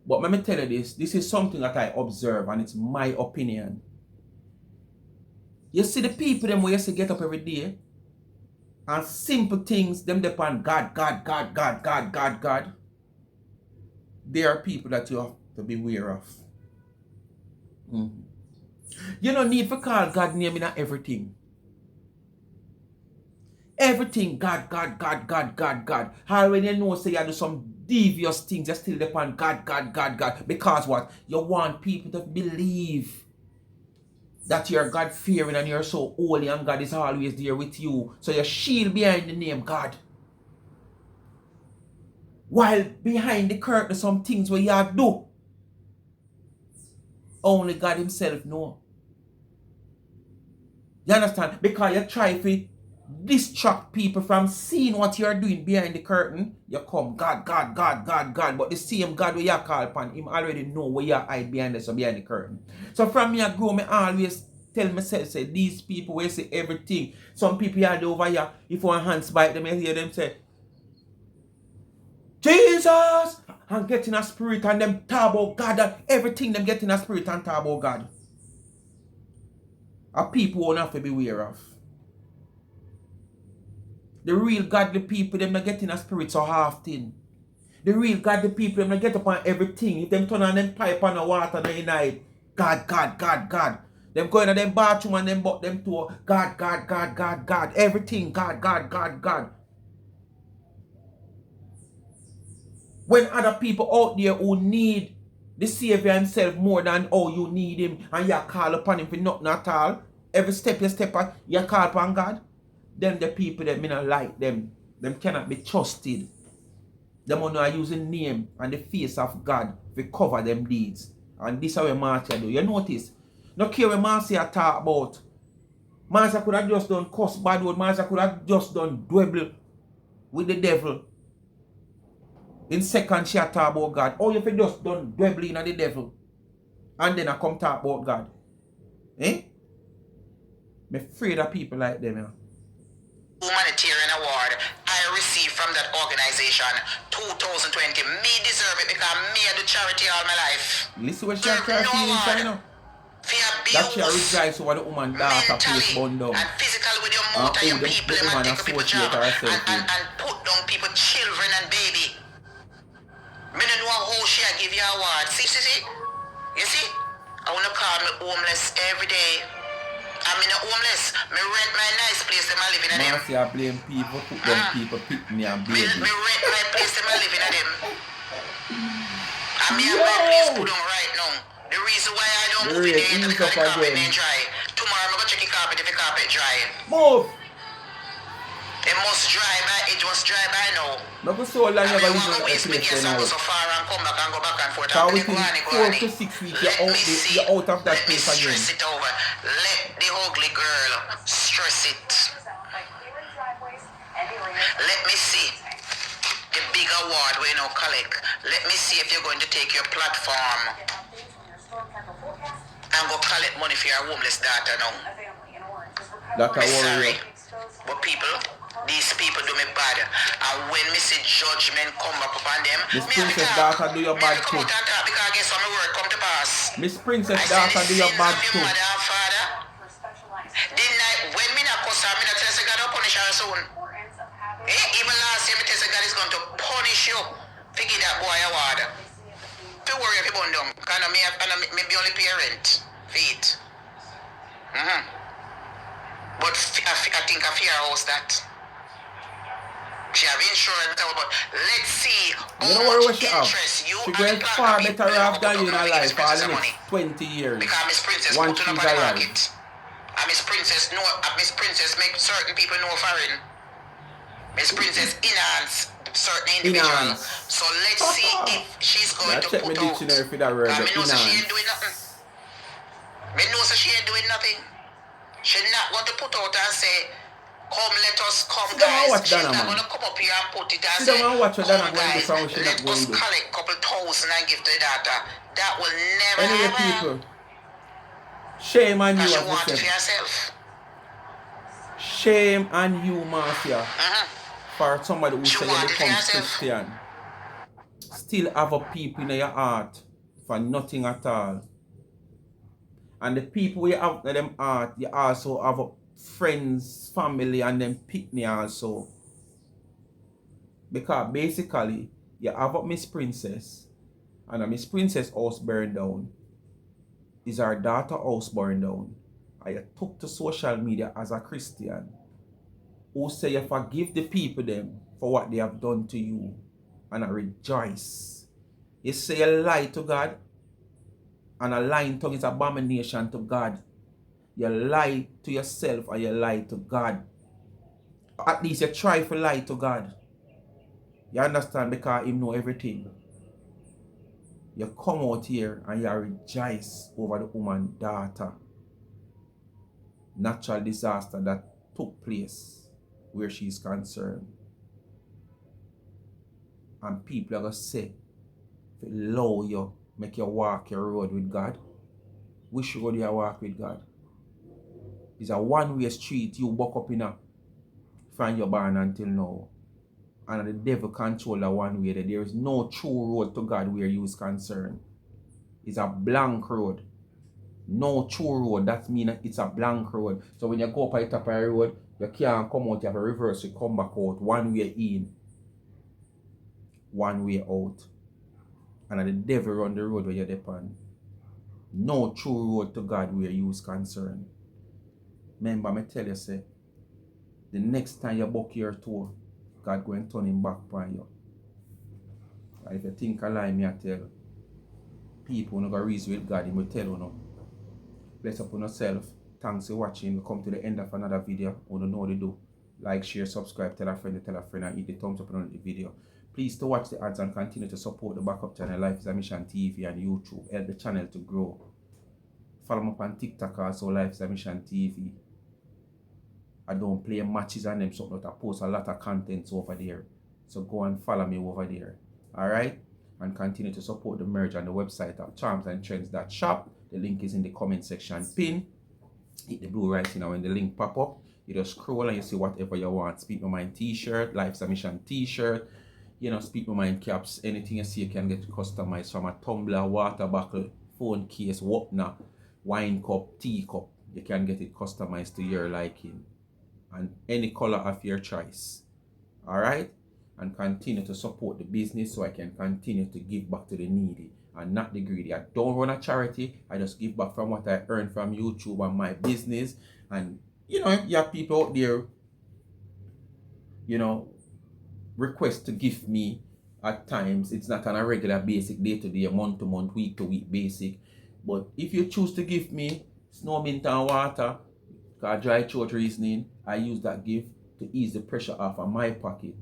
But let me tell you this is something that I observe, and it's my opinion. You see the people them where you say get up every day, and simple things, them depend God. They are people that you have to be aware of. You don't need to call God name in everything. Everything God. How when you know say you do some devious things, you still depend God. Because what? You want people to believe that you're God fearing and you're so holy and God is always there with you. So you shield behind the name God. While behind the curtain some things where you do. Only God himself know. You understand? Because you try to distract people from seeing what you're doing behind the curtain. You come, God. But the same God where you call upon, him already know where you hide behind the curtain. So from me I grow, me always tell myself, say, these people will say everything. Some people are over here, if one hands bite them, you hear them say, Jesus! And get in a spirit and them talk about God and everything them get in a spirit and talk about God. Are people won't have to be aware of. The real godly people, them not get in a spirit so often. The real godly people, them not get up on everything. If them turn on them pipe on the water in the night, God. Them go in them bathroom and them butt them to God. Everything, God. When other people out there who need the Savior himself more than you need him and you call upon him for nothing at all, every step you step on, you call upon God, them the people that me not like them cannot be trusted. Them only use the name and the face of God to cover them deeds. And this is what Marcia do. You notice? No care what Marcia talk about. Marcia could have just done cuss bad word. Marcia could have just done dwebble with the devil. In second she talk about God. Oh, you have just done dwebbling at the devil. And then I come talk about God. I'm afraid of people like them. Humanitarian award I received from that organization 2020. Me deserve it because me I do charity all my life. Listen what she has feeling now. That she rejoice over the woman daughter place burned down. And physical with your mouth and your people and take people job and put down people, children and baby. Me don't know how she give you award. See? You see? I wanna call me homeless every day. I'm in a homeless. Me rent my nice place them I live in a them. Marcia blame people, put them people pick me and baby. Me rent my place them I live in a them. And me and my place put Yo! on right now. The reason why I don't The move in rain there ease because up the carpet again. ain't dry. Tomorrow I'm gonna check the carpet if the carpet dry. Move! It must dry by now. Not for so long I mean, never I leave want to a waste my place gas then and go I. so far and come back and go back and forth and Cause play within go 4 on. to 6 weeks Let me see. you're out of that Let me place again. stress it over. Let the ugly girl stress it. Let me see the big award we now collect. Let me see if you're going to take your platform and go collect money for your homeless daughter now. That I worry Sorry. But these people do me bad. And when me see judgment come back upon them, Miss me have to Princess talk. daughter do your Me have bad to come too. out and talk because I guess some word come to pass. Miss Princess I say the daughter do your sins bad of your too. mother and father. Didn't I, when me not cuss her, me not tell say God will punish her soon. Even last year, me tell say God is going to punish you. Figure that boy a word. Don't worry if you burn down. Because me be only parent. Feet. But I think I fear house that. She have insurance, but let's see You how don't worry what much she have. interest you She and going the far planter better off than you in her Miss life for Princess the money. next 20 years. Because Miss Princess Once putting up she's on the alive. market. And Miss Princess make certain people know foreign. Miss Princess enhance certain individual. Enhance. So let's see if she's going to check my put out. dictionary for that word. Because me know so she ain't Enhance. doing nothing. Me know so she ain't doing nothing. She's not going to put out and say, come, let us come, Sit down and guys. watch She's Dana, not man. going to come up here and put it and Sit say, down and watch what come, Dana going to do guys, from what she let not going us to do. collect a couple thousand and give to the daughter. That will never Anyway, happen. people, shame on you Because as you we want it said. for yourself. Shame on you, Marcia, for somebody who She say you want it for become yourself. Christian. Still have a people in your heart for nothing at all. And the people you have in them heart, you also have friends, family, and them pitney also. Because basically, you have a Miss Princess, and a Miss Princess house burned down. Is our daughter house burned down? And you took to social media as a Christian who say you forgive the people them for what they have done to you, and I rejoice. You say you lie to God, and a lying tongue is abomination to God. You lie to yourself and you lie to God. At least you try to lie to God. You understand? Because Him know everything. You come out here and you rejoice over the woman's daughter. Natural disaster that took place where she's concerned. And people are going to say, if it allow you, make you walk your road with God. Which road you walk with God? It's a one-way street you walk up in a from your born until now. And the devil control the one way. There is no true road to God where you is concerned. It's a blank road. No true road. That means it's a blank road. So when you go up at the top of the road, you can't come out, you have to reverse, you come back out. One way in, one way out. And the devil run the road where you're depend. No true road to God where you is concerned. Remember, I tell you, say, the next time you book your tour, God going to turn him back on you. And if you think a lie, me I tell people who don't reason with God, he will tell you no. Bless up on yourself. Thanks for watching. We come to the end of another video. You don't know what to do. Like, share, subscribe, tell a friend, and hit the thumbs up on the video. Please to watch the ads and continue to support the backup channel Life is a Mission TV and YouTube. Help the channel to grow. Follow me up on TikTok also, Life is a Mission TV. I don't play matches on them, so I post a lot of contents over there. So go and follow me over there. Alright? And continue to support the merge on the website of charmsandtrends.shop. The link is in the comment section pin. Hit the blue right now when the link pop up. You just scroll and you see whatever you want. Speak My Mind t-shirt, Life Submission t-shirt, you know, Speak My Mind caps, anything you see you can get customized from a tumbler, water bottle, phone case, whatnot, wine cup, tea cup. You can get it customized to your liking. And any color of your choice. Alright? And continue to support the business so I can continue to give back to the needy and not the greedy. I don't run a charity. I just give back from what I earn from YouTube and my business. And you know, you have people out there, you know, request to give me at times. It's not on a regular basic, day to day, month to month, week to week basic. But if you choose to give me snow, mint and water, because dry throat reasoning, I use that gift to ease the pressure off of my pocket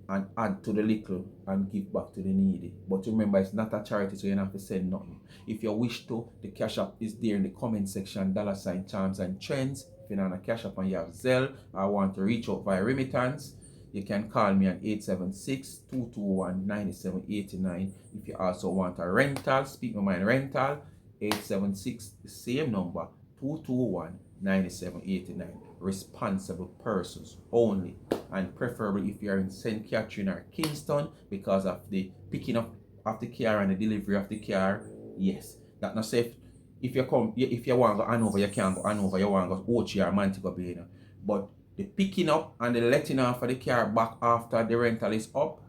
and add to the little and give back to the needy. But remember, it's not a charity, so you don't have to send nothing. If you wish to, the cash app is there in the comment section, $ charms and trends. If you're on a cash app and you have Zelle, I want to reach out via remittance, you can call me on 876-221-9789. If you also want a rental, Speak My Mind rental, 876, the same number, 221-9789. Responsible persons only, and preferably if you are in St. Catherine or Kingston, because of the picking up of the car and the delivery of the car. Yes, that not safe. If you want to go Hanover, you can go Hanover. You want to go Ochi or Montego Bay, but the picking up and the letting off of the car back after the rental is up,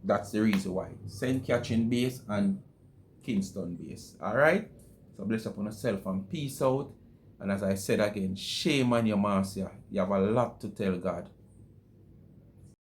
that's the reason why. St. Catherine base and Kingston base. Alright? So bless upon yourself and peace out. And as I said again, shame on you, Marcia. You have a lot to tell God.